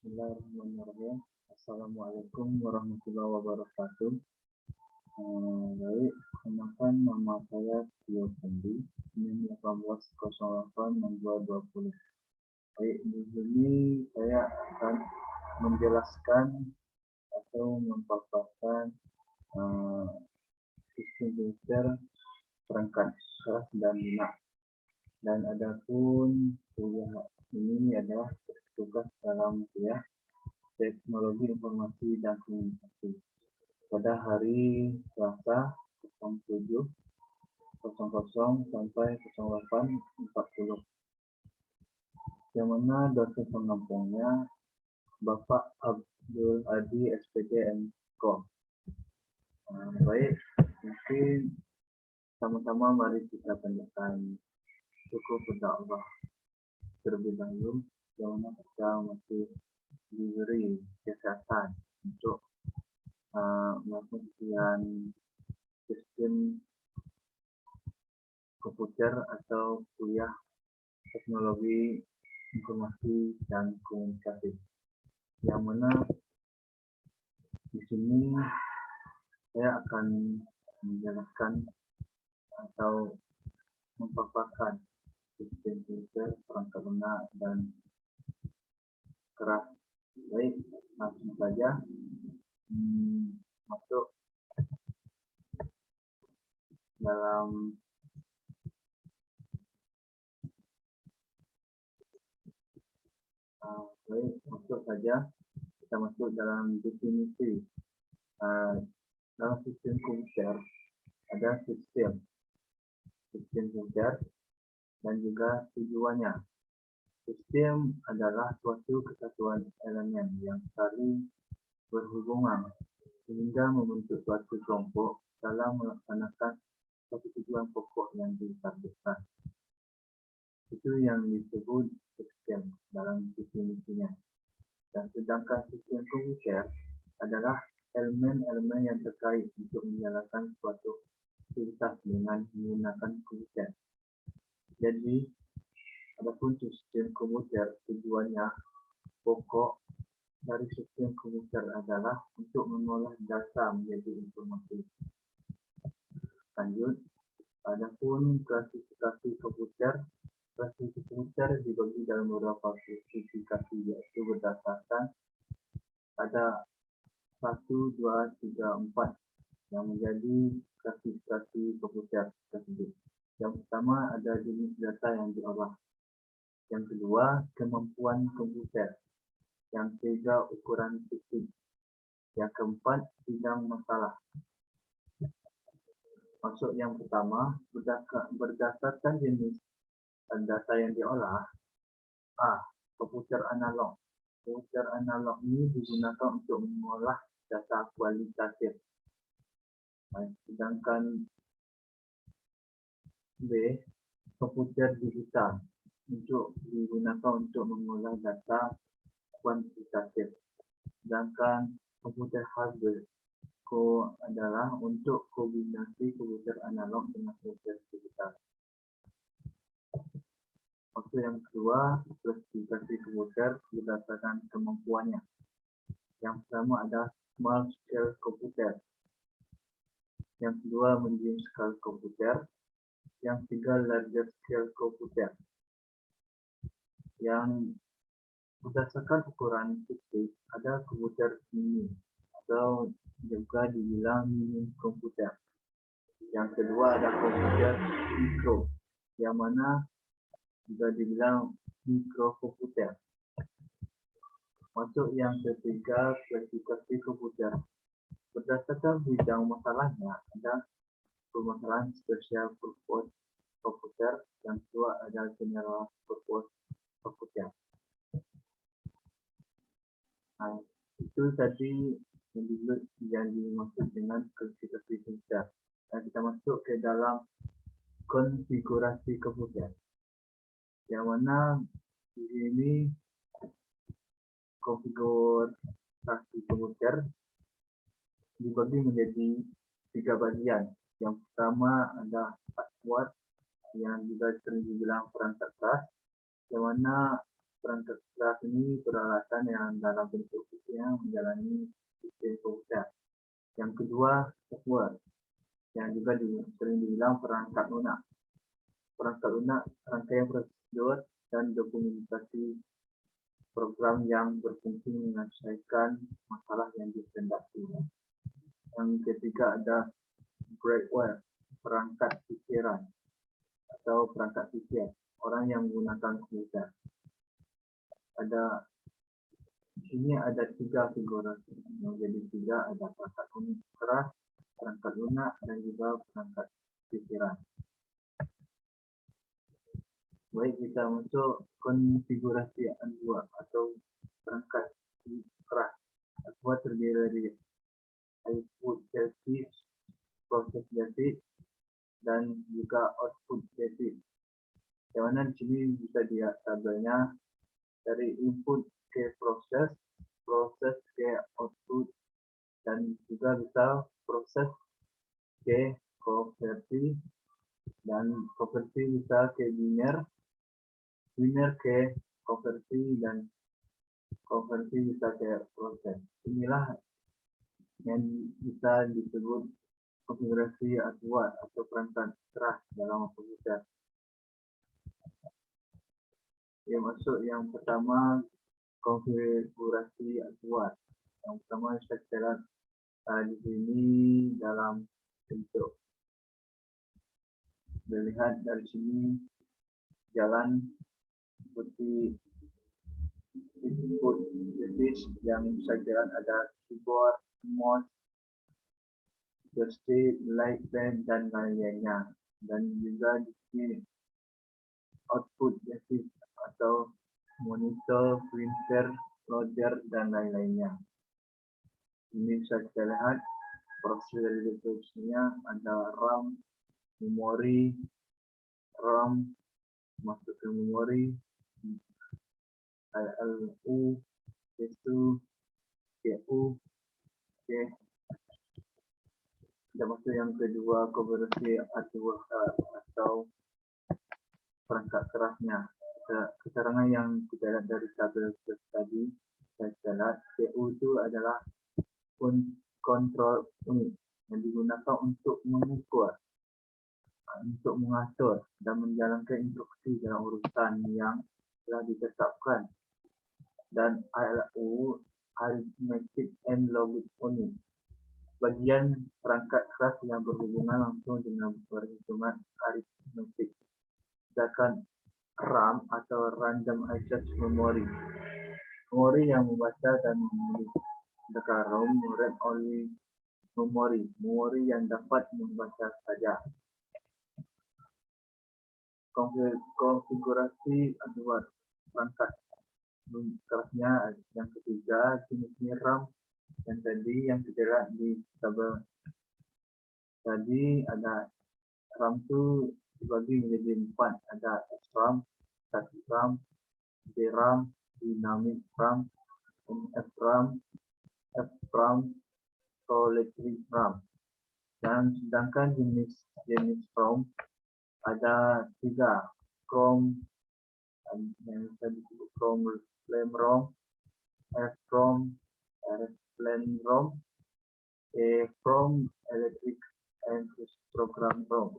Bismillahirrahmanirrahim. Assalamualaikum warahmatullahi wabarakatuh. Baik, kenalkan nama saya Tio Fendi, NIM 18086220. Baik, di sini saya akan menjelaskan atau memaparkan sistem komputer, perangkat keras dan lunak. Dan adapun kuliah ini adalah tugas dalam kuliah Teknologi Informasi dan Komunikasi pada hari Selasa 07.00 sampai 08.40, yang mana dosen pengampungnya Bapak Abdul Adi SPG MKOM. Baik, mungkin sama-sama mari kita tanyakan syukur kepada Allah terlebih dahulu, yang mana kita masih diberi kesehatan untuk melakukan sistem komputer atau kuliah teknologi informasi dan komunikasi, yang mana di sini saya akan menjelaskan atau memaparkan sistem komputer, perangkat lunak dan keras. Baik, langsung saja masuk dalam kita masuk dalam definisi. Dalam sistem komputer ada sistem komputer dan juga tujuannya. Sistem adalah suatu kesatuan elemen yang saling berhubungan sehingga membentuk suatu kelompok dalam melaksanakan suatu tujuan pokok yang ditargetkan. Itu yang disebut sistem dalam definisinya. Dan sedangkan sistem komputer adalah elemen-elemen yang terkait untuk menjalankan suatu aktivitas dengan menggunakan komputer. Jadi, adapun sistem komputer, tujuannya pokok dari sistem komputer adalah untuk mengolah data menjadi informasi. Lanjut, adapun klasifikasi komputer. Klasifikasi komputer dibagi dalam beberapa klasifikasi, yaitu berdasarkan ada 1, 2, 3, 4 yang menjadi klasifikasi komputer tersebut. Yang pertama ada jenis data yang diolah. Yang kedua, kemampuan komputer. Yang ketiga, ukuran sistem. Yang keempat, bidang masalah. Masuk yang pertama, berdasarkan jenis data yang diolah. Komputer analog. Komputer analog ini digunakan untuk mengolah data kualitatif. Sedangkan B, komputer digital, untuk digunakan untuk mengolah data kuantitatif. Sedangkan komputer hardware adalah untuk kombinasi komputer analog dengan komputer digital. Waktu yang kedua, klasifikasi komputer berdasarkan kemampuannya. Yang pertama ada small scale komputer. Yang kedua, medium scale komputer. Yang ketiga, larger scale komputer. Yang berdasarkan ukuran fisik, ada komputer mini atau juga dibilang mini komputer. Yang kedua ada komputer mikro, yang mana juga dibilang mikrokomputer. Masuk yang ketiga, klasifikasi komputer. Berdasarkan bidang masalahnya, ada permasalahan special purpose komputer, yang kedua ada general purpose komputer. Itu tadi yang dimaksud dengan klasifikasi komputer. Dan kita masuk ke dalam konfigurasi komputer, yang mana di sini konfigurasi komputer dibagi menjadi 3 bagian. Yang pertama ada password, yang juga sering dibilang perangkat keras, yang mana perangkat keras ini peralatan yang dalam bentuk fisiknya menjalani sistem komputer. Yang kedua, software, yang juga sering dibilang perangkat lunak. Perangkat lunak rangkaian prosedur dan dokumentasi program yang berfungsi menyelesaikan masalah yang dikehendaki. Yang ketiga ada brainware, perangkat pikiran atau perangkat pikir, orang yang menggunakan komputer. Di sini ada 3 figurasi. Jadi 3 ada perangkat keras, perangkat lunak, dan juga perangkat pikiran. Baik, kita masuk konfigurasi A2 atau perangkat keras. A2 terdiri dari input basic, proses basic, dan juga output basic. Yang mana di sini bisa dilihat tabelnya dari input ke proses, proses ke output, dan juga bisa proses ke konversi, dan konversi bisa ke linear, linear ke konversi, dan konversi bisa ke proses. Inilah yang bisa disebut konfigurasi A2 atau perangkat keras dalam komputer. Yang masuk yang pertama, konfigurasi A2. Yang pertama saya lihat di sini dalam bentuk. Dilihat dari sini jalan seperti input device yang saya lihat ada keyboard, mouse, joystick, light pen, dan lain-lainnya. Dan juga di sini output device atau monitor, printer, loader, dan lain-lainnya. Ini bisa kita lihat proses dari device-nya ada RAM, memori, RAM, masuk ke memori, LU, C2, CU, oke. Kita masuk yang kedua, konfigurasi A2 atau perangkat kerasnya. Keterangan yang kita lihat dari tabel tadi, saya lihat CU itu adalah kontrol unit yang digunakan untuk mengukur, untuk mengatur dan menjalankan instruksi dalam urusan yang telah ditetapkan. Dan ALU, Arithmetic and Logic Unit, bagian perangkat keras yang berhubungan langsung dengan perhitungan aritmetik. Sedangkan RAM atau Random Access Memory, memori yang membaca dan menulis. Sedangkan ROM, Read Only Memory, memori yang dapat membaca saja. Konfigurasi A2 perangkat kerasnya yang ketiga, jenisnya RAM, dan tadi yang kita lihat di tabel tadi ada RAM itu dibagi menjadi 4, ada SRAM, static RAM, DRAM, dynamic RAM, FRAM, FRAM, solitary RAM. Dan sedangkan jenis ROM ada 3, Chrome, yang tadi disebut Chrome Flame ROM, FROM, RFPLAN ROM, EEPROM, Electric and Program ROM.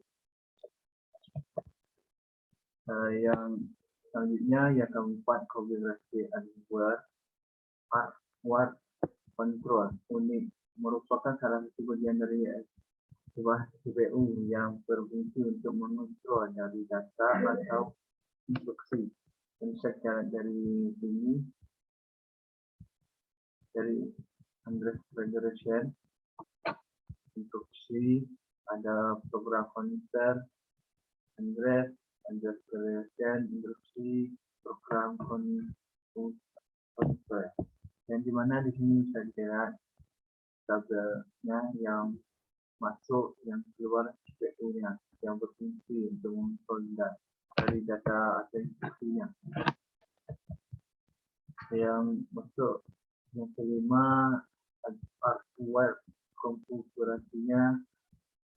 Yang selanjutnya yang keempat, konfigurasi hardware control unit, merupakan salah satu bagian dari sebuah CPU yang berfungsi untuk mengontrol dari data atau instruksi. Dan secara dari sini, dari address regression, instruksi, ada program counter, address regression, instruksi, program counter. Dan di mana di sini bisa dilihat tabelnya yang masuk, yang keluar CPU-nya, yang berfungsi untuk mengontrol dari data atau instruksinya. Yang masuk yang kelima, hardware konfigurasinya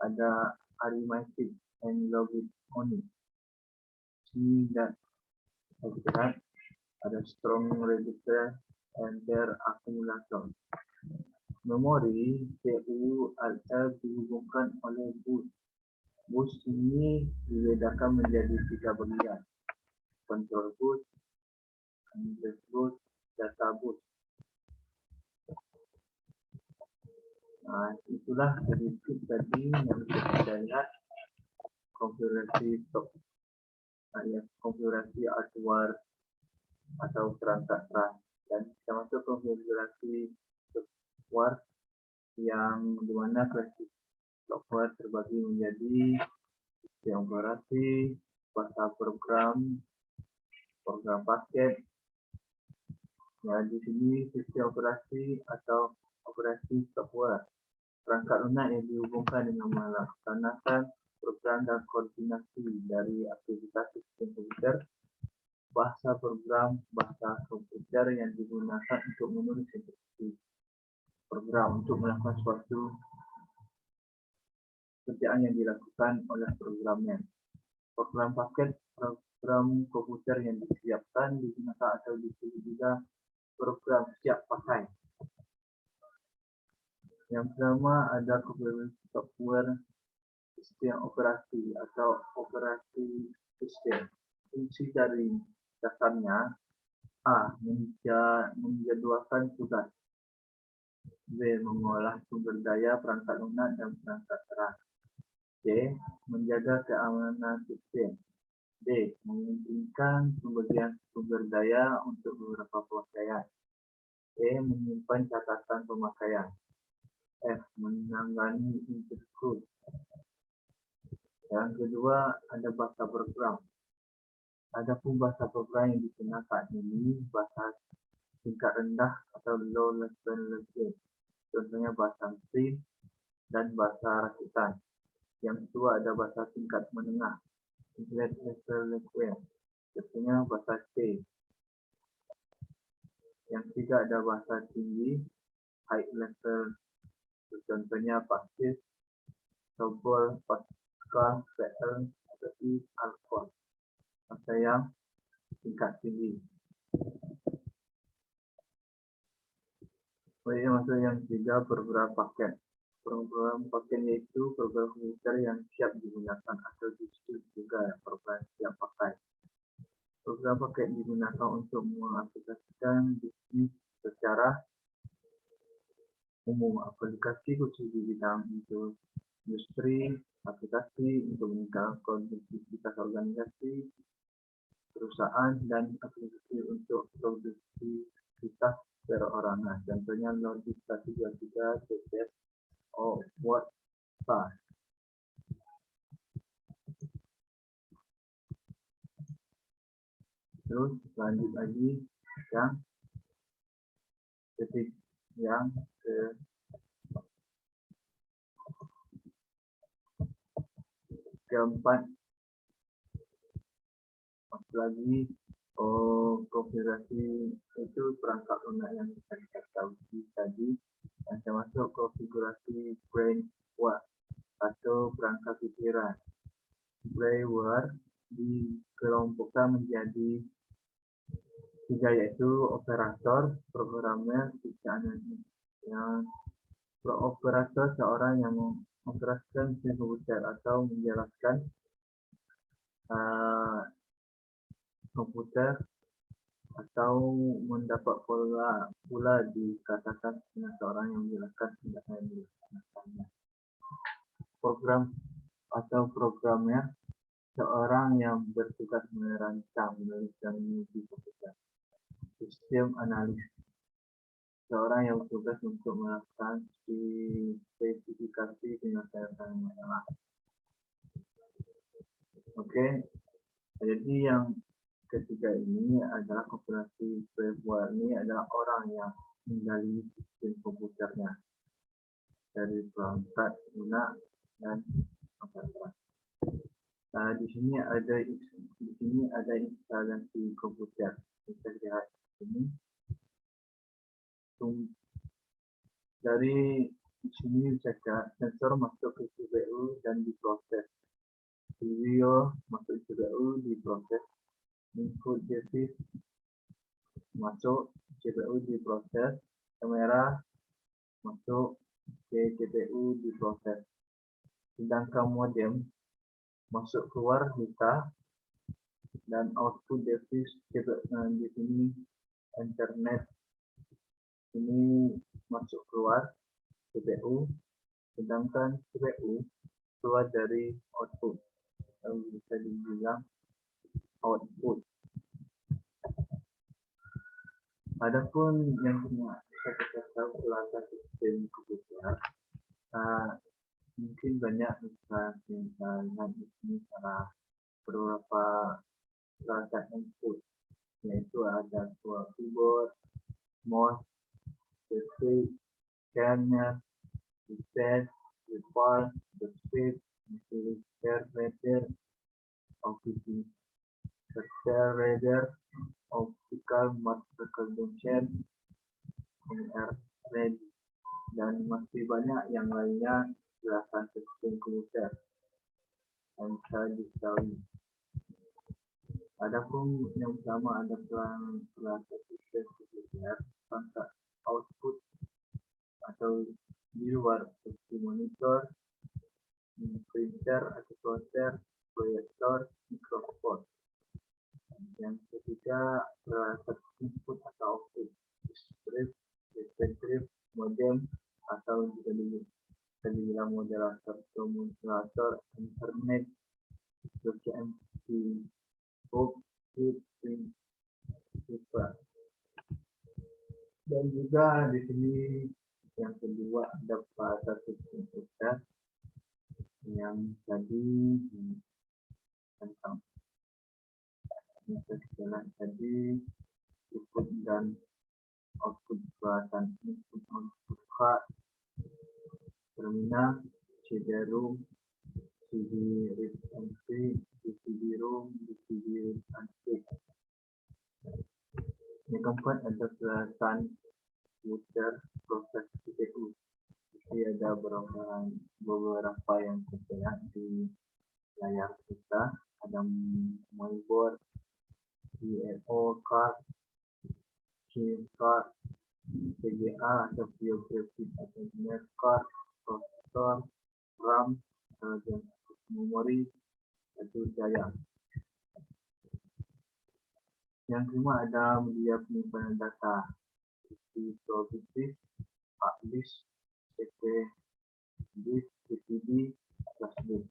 ada arithmetic and logic unit. Ini dan ada strong register and their accumulator. Memori CULL dihubungkan oleh bus. Bus ini dibedakan menjadi 3 bagian: control bus, address bus, data bus. Itulah sedikit tadi yang kita lihat konfigurasi konfigurasi hardware atau perangkat keras, dan kita masuk konfigurasi software yang dimana klasik software terbagi menjadi sistem operasi, bahasa program paket. Ya, di sini sistem operasi atau operasi software, perangkat lunak yang dihubungkan dengan melaksanakan program dan koordinasi dari aktivitas sistem komputer. Bahasa program, bahasa komputer yang digunakan untuk menulis instruksi program untuk melakukan suatu kerjaan yang dilakukan oleh programnya. Program paket, program komputer yang disiapkan, digunakan atau dipilih juga program siap pakai. Yang pertama ada konfigurasi software sistem operasi atau operasi sistem. Fungsi dari dasarnya: A. Menjadwalkan tugas. B. Mengolah sumber daya perangkat lunak dan perangkat keras. C. Menjaga keamanan sistem. D. Memungkinkan pembagian sumber daya untuk beberapa pemakaian. E. Menyimpan catatan pemakaian. F. Menangani intercode. Yang kedua ada bahasa program. Adapun bahasa program yang digunakan ini bahasa tingkat rendah atau low level language. Contohnya bahasa mesin dan bahasa rakitan. Yang kedua ada bahasa tingkat menengah, internet level language. Contohnya bahasa C. Yang ketiga ada bahasa tinggi, high level. Contohnya Pascal, COBOL, Pascal, PL, atau Alcon. Bahasa yang tingkat tinggi. Kemudian masuk yang ketiga, program paket. Program paket yaitu program komputer yang siap digunakan atau disebut juga program siap pakai. Program paket digunakan untuk mengaplikasikan bisnis secara umum. Aplikasi khusus di bidang industri, aplikasi untuk meningkatkan produktivitas organisasi, perusahaan, dan aplikasi untuk produktivitas perorangan. Contohnya Logic 123, CSS, Word, SAS. Terus lanjut lagi yang keempat, lagi konfigurasi itu perangkat lunak yang kita tahu tadi, yang termasuk konfigurasi brainware atau perangkat pikiran. Brainware dikelompokkan menjadi 3, yaitu operator, programmer, sistem analisis. Yang operator seorang yang mengoperasikan mesin komputer atau menjelaskan komputer atau mendapat pula dikatakan seorang yang menjelaskan tindakan yang dilaksanakannya. Program atau programmer seorang yang bertugas merancang, menulis, dan menguji komputer. Sistem analis seorang yang bertugas untuk melakukan spesifikasi penyelesaian masalah. Oke, jadi yang ketiga ini adalah konfigurasi firmware. Ini adalah orang yang mengendalikan sistem komputernya dari perangkat lunak dan perangkat keras. Di sini ada instalasi komputer. Kita lihat ini. Dari sini bisa sensor masuk ke CPU dan diproses. Video masuk ke CPU, diproses. Input device masuk CPU diproses, kamera masuk ke GPU diproses. Sedangkan modem masuk keluar data dan output device di sini internet ini masuk keluar CPU, sedangkan CPU keluar dari output yang bisa dibilang output. Adapun yang kita tahu peralatan sistem komputer, mungkin banyak bisa kita lihat di sini beberapa peralatan input, yaitu ada keyboard, mouse, joystick, scanner, keypad, keyboard, joystick, reader, optical multiple junction, RED, dan masih banyak yang lainnya peralatan sistem komputer yang bisa diketahui. Adapun yang pertama ada peralatan sistem komputer perangkat output atau di luar seperti monitor, printer atau plotter, proyektor, mikrofon. Yang ketiga peralatan input atau output, diskrip, modem atau juga dibilang moderator atau moderator internet, MC, dan juga di sini yang kedua ada peralatan sistem komputer yang tadi tentang tadi input dan output peralatan input output card, terminal, CD-ROM, CD read and write, CD-ROM, CD read and write. Yang keempat ada peralatan komputer proses CPU. Jadi ada beberapa yang kita lihat di layar kita. Ada motherboard, VLO card, SIM card, VGA atau video graphic atau memory card, prosesor, RAM, dan memori atau daya. Yang kelima ada media penyimpanan data seperti floppy disk, hard disk, disk, DVD, flash disk.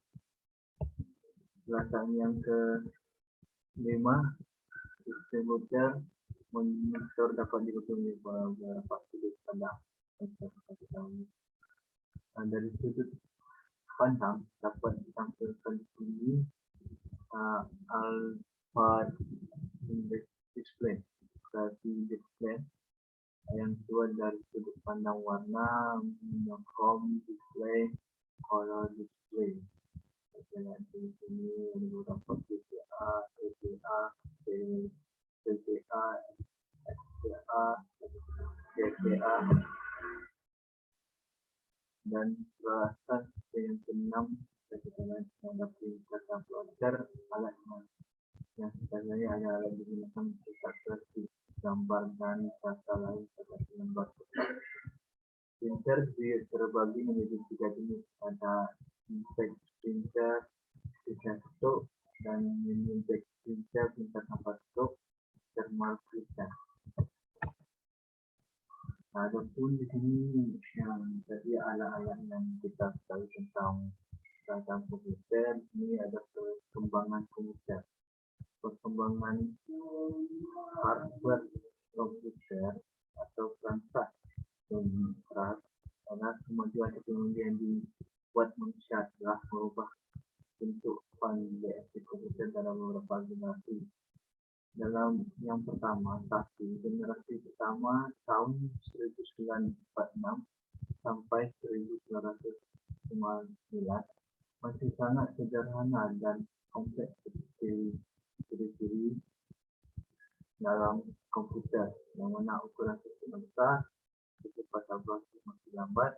Peralatan yang kelima, sistem komputer monitor dapat dihubungi beberapa sudut pandang. Dari sudut pandang dapat ditampilkan di sini alpha display, display yang kedua dari sudut pandang warna, monochrome display, color display. Di sini ada beberapa VGA, VGA, VGA, XGA, VGA, dan peralatan yang keenam kita lihat ada printer dan plotter, alat yang sebenarnya hanya alat digunakan untuk seperti gambar dan kata lain seperti gambar. Printer terbagi menjadi tiga jenis, ada inkjet printer, printer stok, dan inkjet printer, printer tanpa stok, thermal printer. Adapun di sini yang tadi alat-alat yang kita tahu tentang komputer, ini ada perkembangan komputer. Perkembangan hardware komputer atau perangkat karena kemajuan teknologi yang dibuat manusia telah merubah bentuk pandai komputer dalam beberapa generasi. Dalam yang pertama, generasi pertama tahun 1946 sampai 1999 masih sangat sederhana dan kompleks seperti ciri-ciri dalam komputer, yang mana ukuran sistem besar, kecepatan proses masih lambat,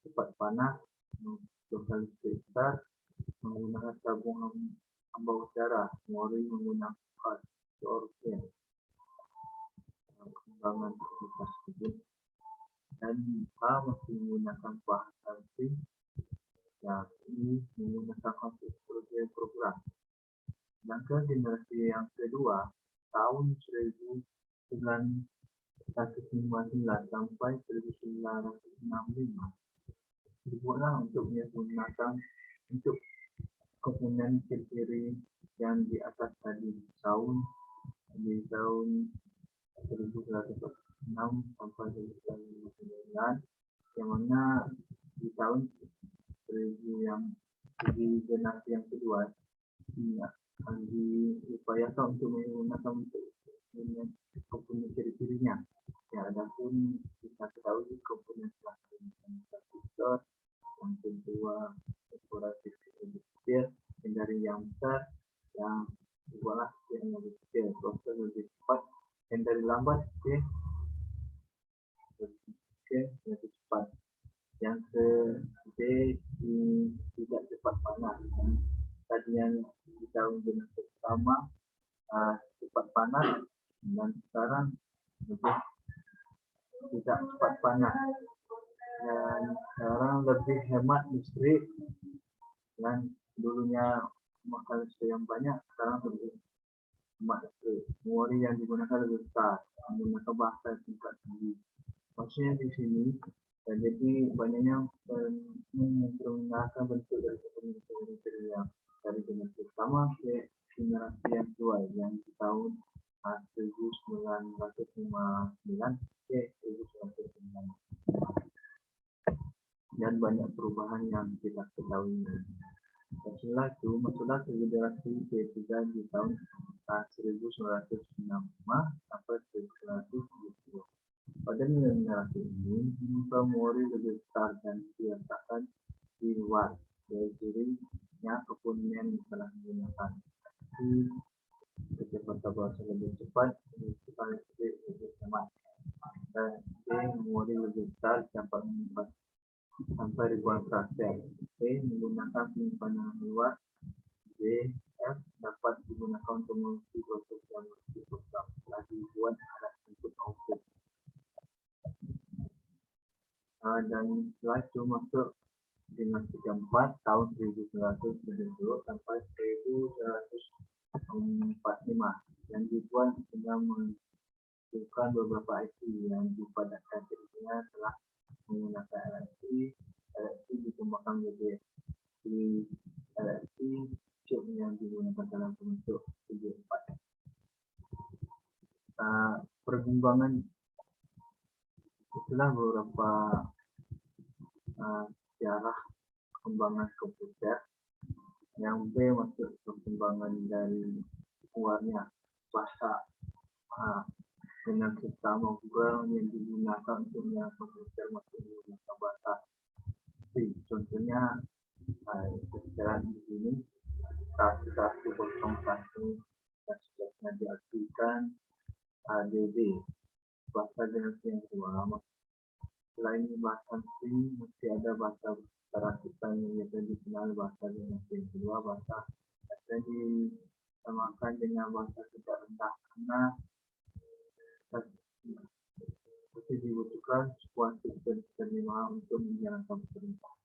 cepat panas, lokal listrik besar, menggunakan tabung hamba udara, memori menggunakan organ. perkembangan komunitas tersebut dan kita masih menggunakan bahasa asing yakni menggunakan konsep program. Sedangkan generasi yang kedua tahun 1959 sampai 1965 dibuatlah untuk menggunakan untuk komponen ciri yang di atas tadi di tahun 1946 sampai 1959, yang mana di tahun 1000 yang di generasi yang kedua diupayakan untuk menggunakan komponen ciri-cirinya. Ya, adapun kita ketahui komponen transistor yang kedua eksploratif kecil yang dari yang besar yang dibuatlah yang lebih kecil, proses lebih cepat yang dari lambat ke lebih cepat. Yang tidak cepat panas. Tadi yang di tahun pertama cepat panas dan sekarang lebih tidak cepat panas. Dan sekarang lebih hemat listrik dan dulunya makan listrik yang banyak, sekarang lebih hemat listrik. Memori yang digunakan lebih besar, menggunakan bahasa tingkat tinggi. Maksudnya di sini jadi banyaknya menggunakan bentuk dari komponen yang dari generasi pertama ke generasi yang kedua yang di tahun 1959 ke 1959. Dan banyak perubahan yang kita ketahui. Setelah itu masuklah ke generasi ketiga di tahun 1995 sampai 1970. Pada generasi ini memori lebih besar dan diletakkan di luar dari dirinya komponen yang telah digunakan. Kecepatan bahasa lebih cepat, kecepatan listrik lebih hemat, dan memori lebih besar dapat menyimpan sampai ribuan karakter. Menggunakan penyimpanan luar. F dapat digunakan untuk mengisi proses yang program telah dibuat alat input output. Dan setelah itu masuk generasi keempat tahun 1990 sampai 1945 yang dibuat dengan menunjukkan beberapa IC yang dipadatkan dirinya telah menggunakan LFP dikembangkan menjadi LFP chip yang digunakan dalam bentuk video 4. Perkembangan setelah beberapa sejarah perkembangan komputer yang masuk perkembangan dari keluarnya bahasa dengan sistem program yang digunakan untuk komputer masuk menggunakan bahasa C. Contohnya sekarang di sini 1101 dan seterusnya diartikan ADB bahasa generasi yang kedua. Selain bahasa C, mesti ada bahasa perakitan yang biasa dikenal bahasa generasi yang kedua. Bahasa yang disamakan dengan bahasa tidak rendah karena mesti dibutuhkan sebuah sistem terima untuk menjalankan perintah.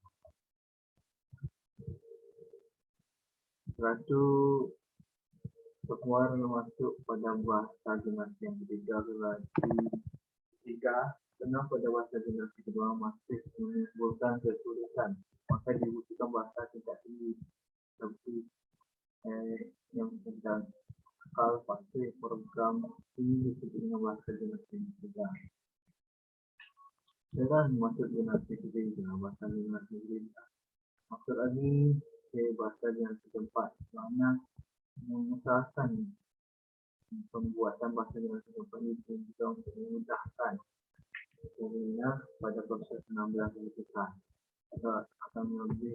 Setelah itu keluar masuk pada bahasa generasi yang ketiga. Karena pada bahasa generasi kedua masih menimbulkan kesulitan, maka dibutuhkan bahasa tingkat tinggi seperti yang sedang akal pasti program ini disebut dengan bahasa generasi ketiga. Dan masuk generasi ketiga, bahasa generasi ketiga. Maksud lagi ke bahasa generasi keempat, mana mengusahakan pembuatan bahasa generasi keempat ini juga untuk memudahkan dirinya pada proses pengambilan keputusan akan lebih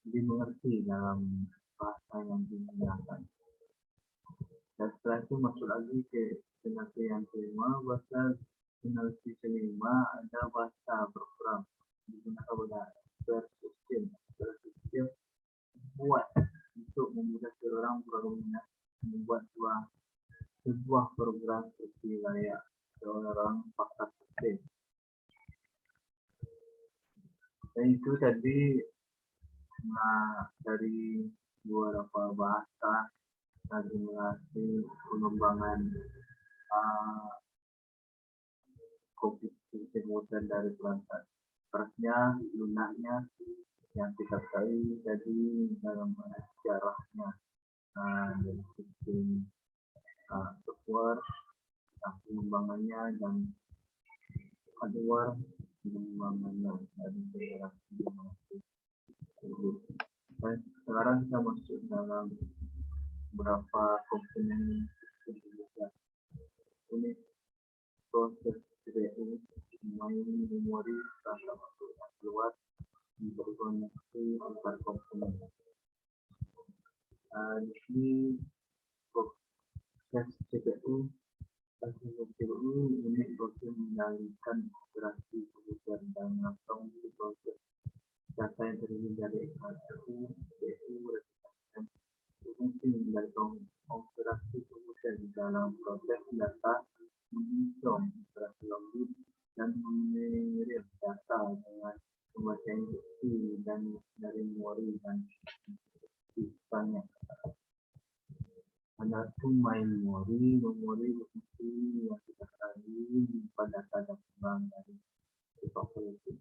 dimengerti dalam bahasa yang digunakan. Dan setelah itu masuk lagi ke generasi yang kelima. Bahasa generasi kelima ada bahasa program digunakan pada sistem buat untuk memudahkan orang programnya membuat sebuah program seperti layak seorang pakar sistem. Dan itu tadi dari beberapa bahasa simulasi pengembangan komputer kemudian dari perangkat kerasnya, lunaknya yang kita ketahui tadi dalam sejarahnya dari sistem software, pengembangannya dan hardware pengembangannya dari generasi. Baik, sekarang kita masuk dalam beberapa komponen sistem. Ini proses CPU, memori, perangkat masuk dan keluar, berkoneksi antar komponen. Di sini proses CPU ini proses mengendalikan operasi komputer dan langsung proses data yang terdiri dari CPU, dan fungsi mengendalikan operasi komputer di dalam proses data, menghitung operasi logik dan mengirim data dengan membaca instruksi dan dari memori dan sisanya. Adapun memori berfungsi yang kita ketahui pada data kembang dari sifat politik,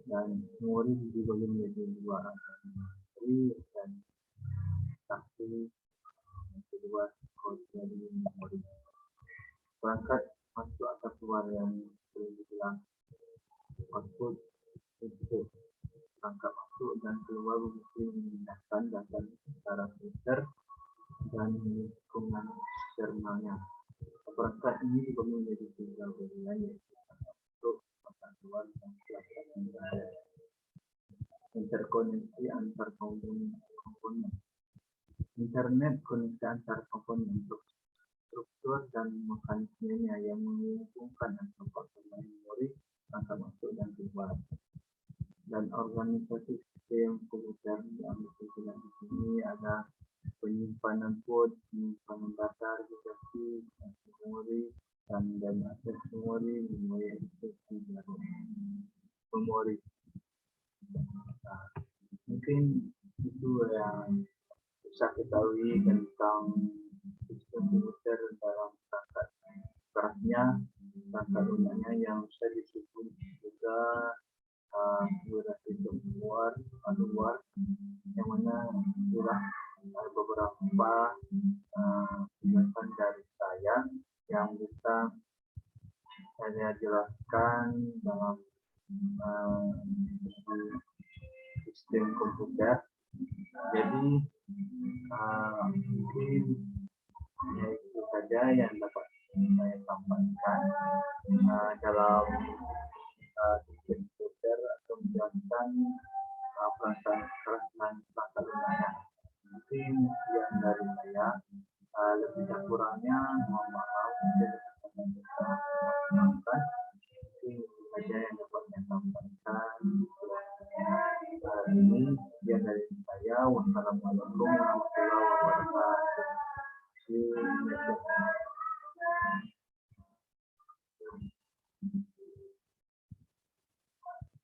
dan memori dibagi menjadi dua, memori dan satu kedua kode dari memori. Perangkat masuk atau keluar yang sering dibilang output input. Perangkat masuk dan keluar berfungsi memindahkan data secara filter dan lingkungan eksternalnya. Perangkat ini dibagi menjadi tiga bagian, yaitu masuk, perangkat keluar, dan perangkat mengendali. Interkoneksi antar komponen. Internet koneksi antar komponen untuk struktur dan mekanismenya yang menghubungkan antara komponen memori, perangkat masuk dan keluar. Dan organisasi sistem komputer yang disebutkan di sini ada penyimpanan port, penyimpanan data, registrasi, memori, dan akses memori, akses memori. Mungkin itu yang bisa ketahui tentang sistem komputer dalam perangkat kerasnya, perangkat lunaknya yang bisa disebut juga sistem luar, yang mana itulah beberapa penjelasan dari saya yang bisa saya jelaskan dalam sistem komputer. Jadi mungkin itu saja yang dapat saya sampaikan dalam sistem komputer atau menjelaskan perangkat keras dan perangkat lunaknya. Mungkin yang dari saya, lebih dan kurangnya mohon maaf mungkin itu saja yang dapat saya sampaikan ini. Yang dari saya, wassalamualaikum warahmatullahi wabarakatuh.